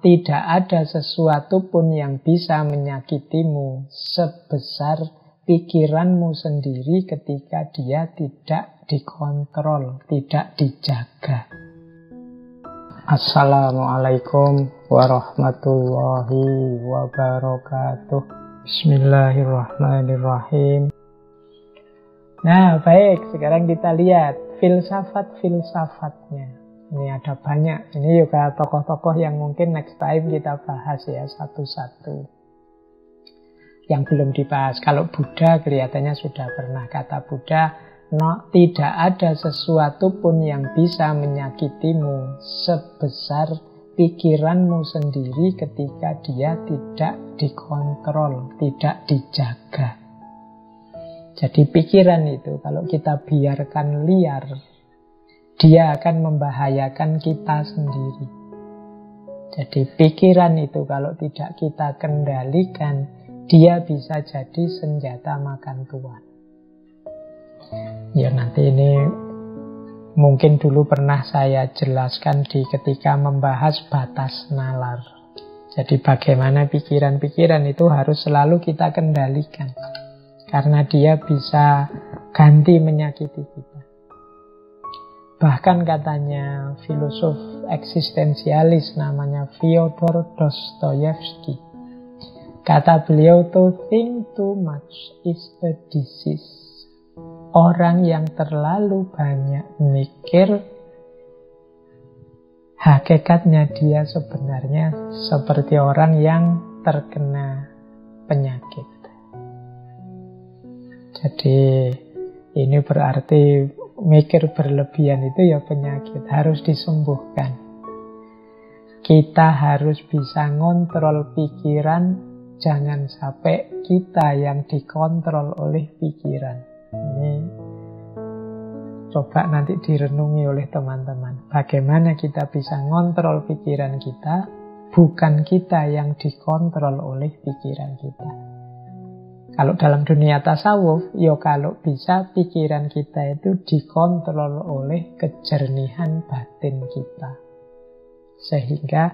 tidak ada sesuatu pun yang bisa menyakitimu sebesar pikiranmu sendiri ketika dia tidak dikontrol, tidak dijaga. Assalamualaikum warahmatullahi wabarakatuh. Bismillahirrahmanirrahim. Nah, baik, sekarang kita lihat filsafat-filsafatnya. Ini ada banyak. Ini juga tokoh-tokoh yang mungkin next time kita bahas ya satu-satu. Yang belum dibahas. Kalau Buddha kelihatannya sudah pernah. Kata Buddha, tidak ada sesuatu pun yang bisa menyakitimu sebesar pikiranmu sendiri ketika dia tidak dikontrol, tidak dijaga. Jadi pikiran itu kalau kita biarkan liar, dia akan membahayakan kita sendiri. Jadi pikiran itu kalau tidak kita kendalikan, dia bisa jadi senjata makan tuan. Ya nanti ini mungkin dulu pernah saya jelaskan ketika membahas batas nalar. Jadi bagaimana pikiran-pikiran itu harus selalu kita kendalikan. Karena dia bisa ganti menyakiti kita. Bahkan katanya filosof eksistensialis namanya Fyodor Dostoyevsky. Kata beliau, to think too much is a disease. Orang yang terlalu banyak mikir, hakikatnya dia sebenarnya seperti orang yang terkena penyakit. Jadi ini berarti mikir berlebihan itu ya penyakit, harus disembuhkan. Kita harus bisa ngontrol pikiran, jangan sampai kita yang dikontrol oleh pikiran. Ini coba nanti direnungi oleh teman-teman. Bagaimana kita bisa ngontrol pikiran kita, bukan kita yang dikontrol oleh pikiran kita. Kalau dalam dunia tasawuf, ya kalau bisa pikiran kita itu dikontrol oleh kejernihan batin kita. Sehingga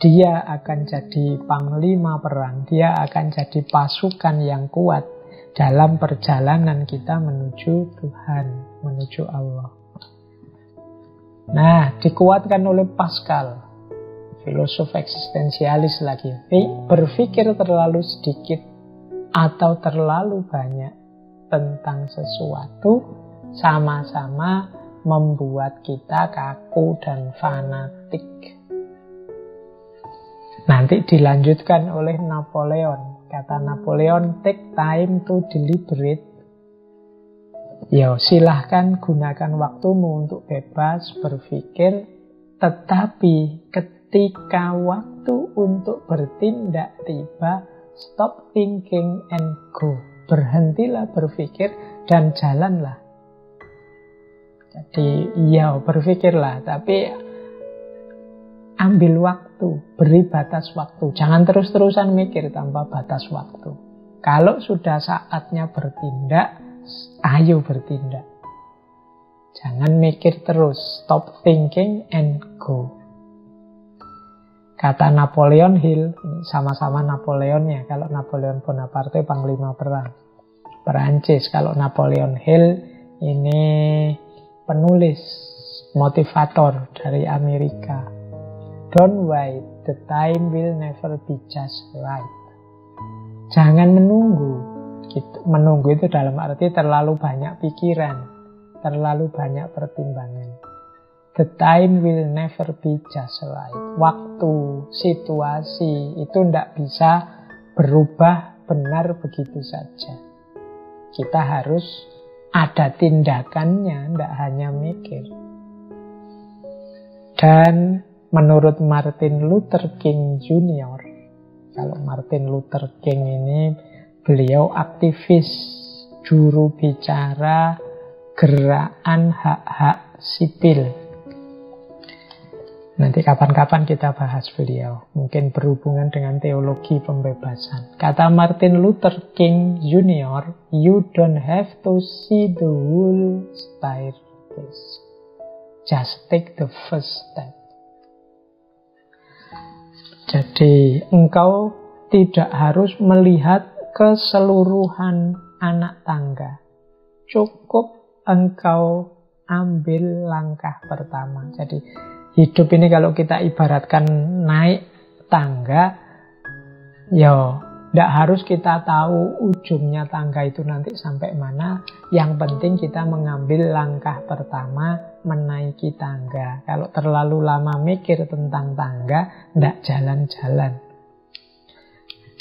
dia akan jadi panglima perang, dia akan jadi pasukan yang kuat dalam perjalanan kita menuju Tuhan, menuju Allah. Nah, dikuatkan oleh Pascal, filosof eksistensialis lagi. Berpikir terlalu sedikit atau terlalu banyak tentang sesuatu sama-sama membuat kita kaku dan fanatik. Nanti dilanjutkan oleh Napoleon. Kata Napoleon, take time to deliberate. Ya, silahkan gunakan waktumu untuk bebas berpikir, tetapi ketika waktu untuk bertindak tiba, stop thinking and go. Berhentilah berpikir dan jalanlah. Jadi ya berpikirlah, tapi ambil waktu, beri batas waktu. Jangan terus-terusan mikir tanpa batas waktu. Kalau sudah saatnya bertindak, ayo bertindak. Jangan mikir terus. Stop thinking and go. Kata Napoleon Hill, sama-sama Napoleonnya. Kalau Napoleon Bonaparte panglima perang Perancis, kalau Napoleon Hill ini penulis, motivator dari Amerika. Don't wait, the time will never be just right. Jangan menunggu. Menunggu itu dalam arti terlalu banyak pikiran, terlalu banyak pertimbangan. The time will never be just right. Waktu, situasi itu tidak bisa berubah benar begitu saja. Kita harus ada tindakannya, tidak hanya mikir. Dan menurut Martin Luther King Jr., kalau Martin Luther King ini beliau aktivis, juru bicara gerakan hak-hak sipil. Nanti kapan-kapan kita bahas beliau. Mungkin berhubungan dengan teologi pembebasan. Kata Martin Luther King Jr., you don't have to see the whole staircase. Just take the first step. Jadi engkau tidak harus melihat keseluruhan anak tangga. Cukup engkau ambil langkah pertama. Jadi hidup ini kalau kita ibaratkan naik tangga, ya tidak harus kita tahu ujungnya tangga itu nanti sampai mana. Yang penting kita mengambil langkah pertama menaiki tangga. Kalau terlalu lama mikir tentang tangga, tidak jalan-jalan.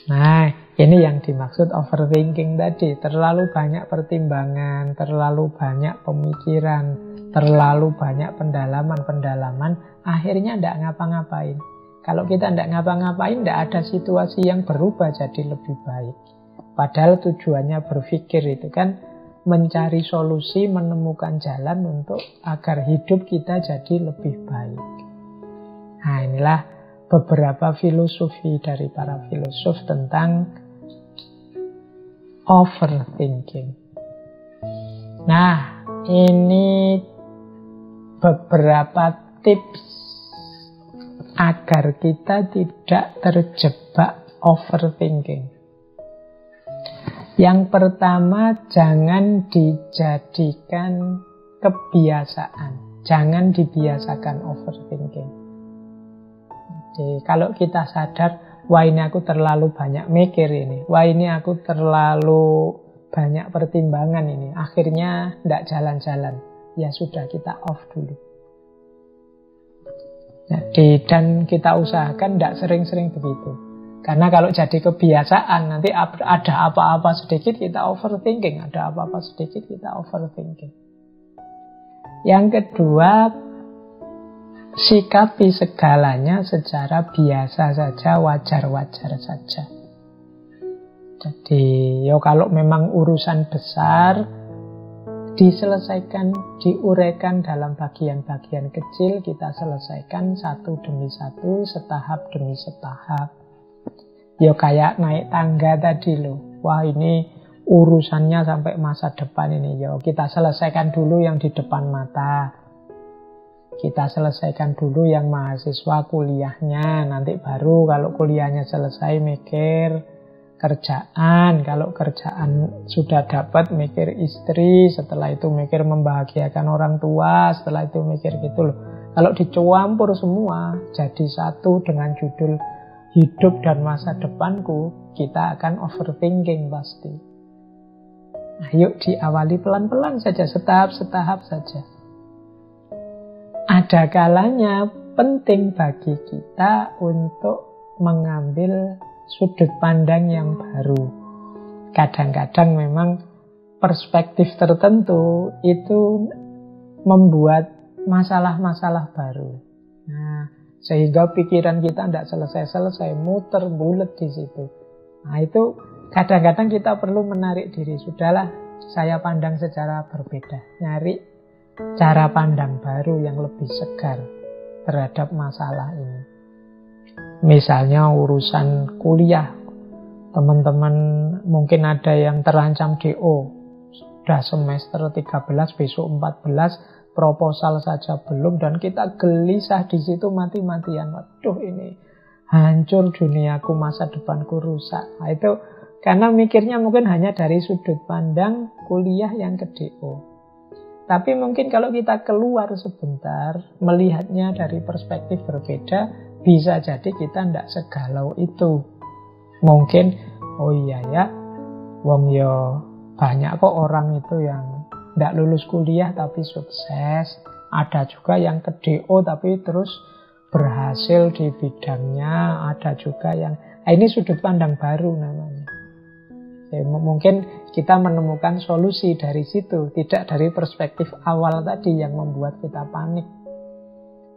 Nah, ini yang dimaksud overthinking tadi. Terlalu banyak pertimbangan, terlalu banyak pemikiran, terlalu banyak pendalaman-pendalaman, akhirnya tidak ngapa-ngapain. Kalau kita tidak ngapa-ngapain, tidak ada situasi yang berubah jadi lebih baik. Padahal tujuannya berpikir itu kan mencari solusi, menemukan jalan untuk agar hidup kita jadi lebih baik. Nah, inilah beberapa filosofi dari para filosof tentang overthinking. Nah, ini beberapa tips agar kita tidak terjebak overthinking. Yang pertama, jangan dijadikan kebiasaan. Jangan dibiasakan overthinking. Jadi, kalau kita sadar, wah ini aku terlalu banyak mikir ini, wah ini aku terlalu banyak pertimbangan ini, akhirnya tidak jalan-jalan. Ya sudah, kita off dulu. Jadi, dan kita usahakan tidak sering-sering begitu. Karena kalau jadi kebiasaan, nanti ada apa-apa sedikit kita overthinking. Ada apa-apa sedikit kita overthinking. Yang kedua, sikapi segalanya secara biasa saja, wajar-wajar saja. Jadi, kalau memang urusan besar, diselesaikan, diuraikan dalam bagian-bagian kecil, kita selesaikan satu demi satu, setahap demi setahap. Kayak naik tangga tadi loh. Wah, ini urusannya sampai masa depan ini. Kita selesaikan dulu yang di depan mata. Kita selesaikan dulu yang mahasiswa kuliahnya. Nanti baru kalau kuliahnya selesai mikir kerjaan. Kalau kerjaan sudah dapat, mikir istri. Setelah itu mikir membahagiakan orang tua. Setelah itu mikir gitu loh. Kalau dicampur semua jadi satu dengan judul hidup dan masa depanku, kita akan overthinking pasti. Ayo diawali pelan-pelan saja, setahap-setahap saja. Ada kalanya penting bagi kita untuk mengambil sudut pandang yang baru. Kadang-kadang memang perspektif tertentu itu membuat masalah-masalah baru. Nah, sehingga pikiran kita tidak selesai-selesai, muter bulet di situ. Nah, itu kadang-kadang kita perlu menarik diri. Sudahlah, saya pandang secara berbeda. Nyari cara pandang baru yang lebih segar terhadap masalah ini. Misalnya urusan kuliah, teman-teman mungkin ada yang terancam DO, sudah semester 13, besok 14, proposal saja belum, dan kita gelisah di situ mati-matian. Waduh, ini hancur duniaku, masa depanku rusak. Nah, itu karena mikirnya mungkin hanya dari sudut pandang kuliah yang ke DO. Tapi mungkin kalau kita keluar sebentar, melihatnya dari perspektif berbeda, bisa jadi kita tidak segalau itu. Mungkin, oh iya ya, wong yo banyak kok orang itu yang tidak lulus kuliah tapi sukses. Ada juga yang ke DO tapi terus berhasil di bidangnya. Ada juga yang, ini sudut pandang baru namanya. Mungkin kita menemukan solusi dari situ, tidak dari perspektif awal tadi yang membuat kita panik.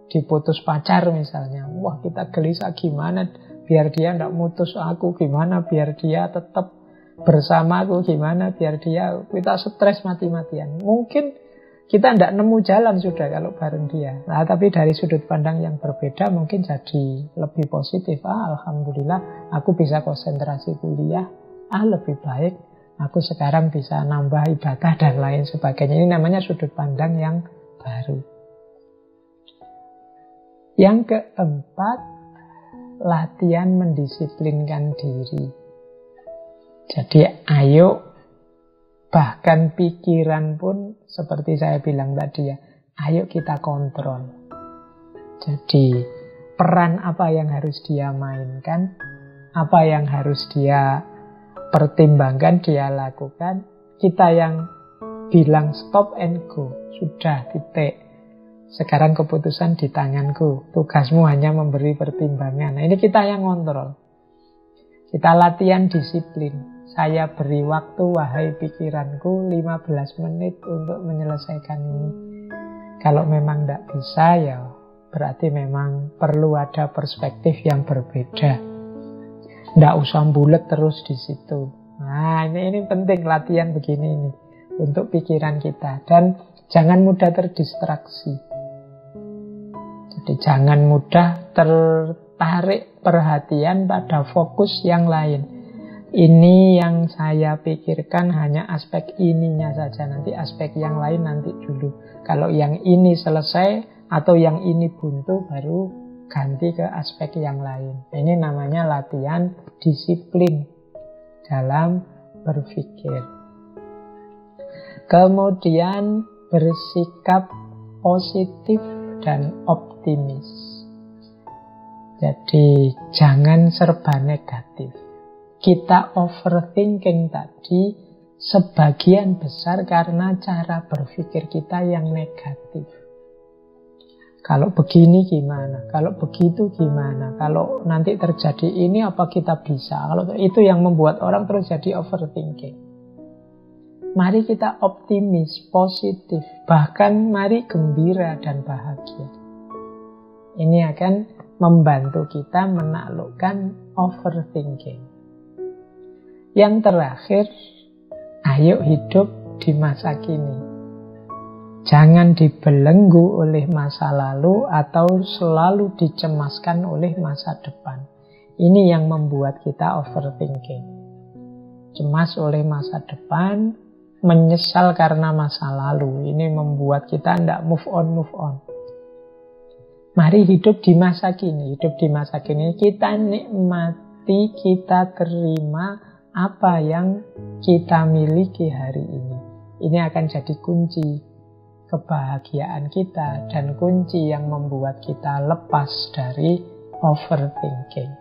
Diputus pacar misalnya, wah kita gelisah gimana biar dia tidak mutus aku, gimana biar dia tetap bersama aku, gimana biar dia, kita stres mati-matian. Mungkin kita tidak nemu jalan sudah kalau bareng dia. Nah, tapi dari sudut pandang yang berbeda mungkin jadi lebih positif. Alhamdulillah aku bisa konsentrasi kuliah. Lebih baik aku sekarang bisa nambah ibadah dan lain sebagainya. Ini namanya sudut pandang yang baru. Yang keempat, latihan mendisiplinkan diri. Jadi ayo, bahkan pikiran pun seperti saya bilang tadi ya, ayo kita kontrol. Jadi peran apa yang harus dia mainkan, apa yang harus dia pertimbangkan, dia lakukan. Kita yang bilang stop and go, sudah, titik. Sekarang keputusan di tanganku, tugasmu hanya memberi pertimbangan. Nah, ini kita yang kontrol. Kita latihan disiplin. Saya beri waktu, wahai pikiranku, 15 menit untuk menyelesaikan ini. Kalau memang tidak bisa, ya berarti memang perlu ada perspektif yang berbeda. Tidak usah bulet terus di situ. Nah, ini penting latihan begini ini untuk pikiran kita. Dan jangan mudah terdistraksi. Jadi jangan mudah tertarik perhatian pada fokus yang lain. Ini yang saya pikirkan hanya aspek ininya saja. Nanti aspek yang lain nanti dulu. Kalau yang ini selesai atau yang ini buntu, baru ganti ke aspek yang lain. Ini namanya latihan disiplin dalam berpikir. Kemudian bersikap positif dan optimis. Jadi jangan serba negatif. Kita overthinking tadi sebagian besar karena cara berpikir kita yang negatif. Kalau begini gimana? Kalau begitu gimana? Kalau nanti terjadi ini apa kita bisa? Kalau itu yang membuat orang terus jadi overthinking. Mari kita optimis, positif, bahkan mari gembira dan bahagia. Ini akan membantu kita menaklukkan overthinking. Yang terakhir, ayo hidup di masa kini. Jangan dibelenggu oleh masa lalu atau selalu dicemaskan oleh masa depan. Ini yang membuat kita overthinking. Cemas oleh masa depan, menyesal karena masa lalu. Ini membuat kita tidak move on. Mari hidup di masa kini. Hidup di masa kini kita nikmati, kita terima apa yang kita miliki hari ini. Ini akan jadi kunci kebahagiaan kita dan kunci yang membuat kita lepas dari overthinking.